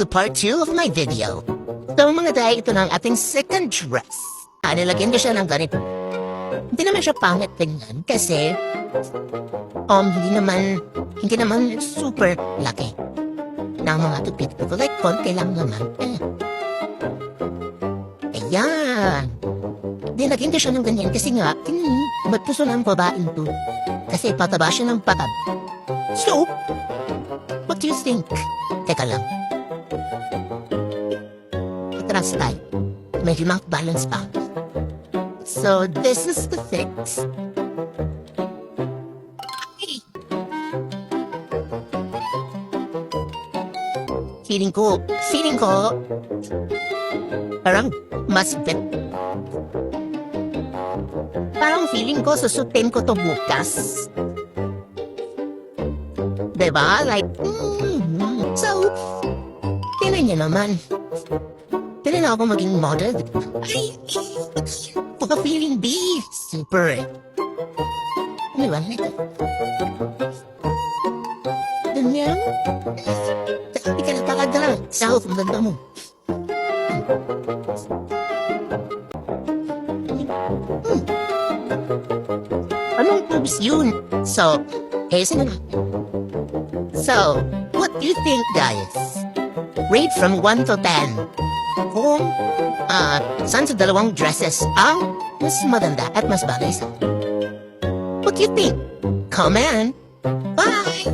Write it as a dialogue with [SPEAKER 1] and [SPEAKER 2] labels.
[SPEAKER 1] part 2 of my video. So mga day, ito na ang ating second dress. Nilagyan ko siya ng ganito. Hindi naman siya pangit tingnan kasi hindi naman super laki ng mga tupit ko. Like, konti lang naman. Ayan. Dinagyan ko siya ng ganyan kasi nga, ba't gusto ng babaeng to? Kasi pataba siya ng patab. So, what do you think? Teka lang. Atras tayo. Medyo balance pa. So, this is the fix. Feeling ko, parang mas bet. Parang feeling ko, susutin ko to bukas. Diba? Like, So, tinan niyo naman. Tinan na ako maging model. Ay, feeling B. Super eh. Diba? Ganyan. Sabi ka na takadala. South, ang ganda mo. Anong moves yun? So, So, what do you think, guys? Rate from 1 to 10. Kung, saan sa dalawang dresses ang mas maganda at mas bagay sa What do you think? Comment. Bye!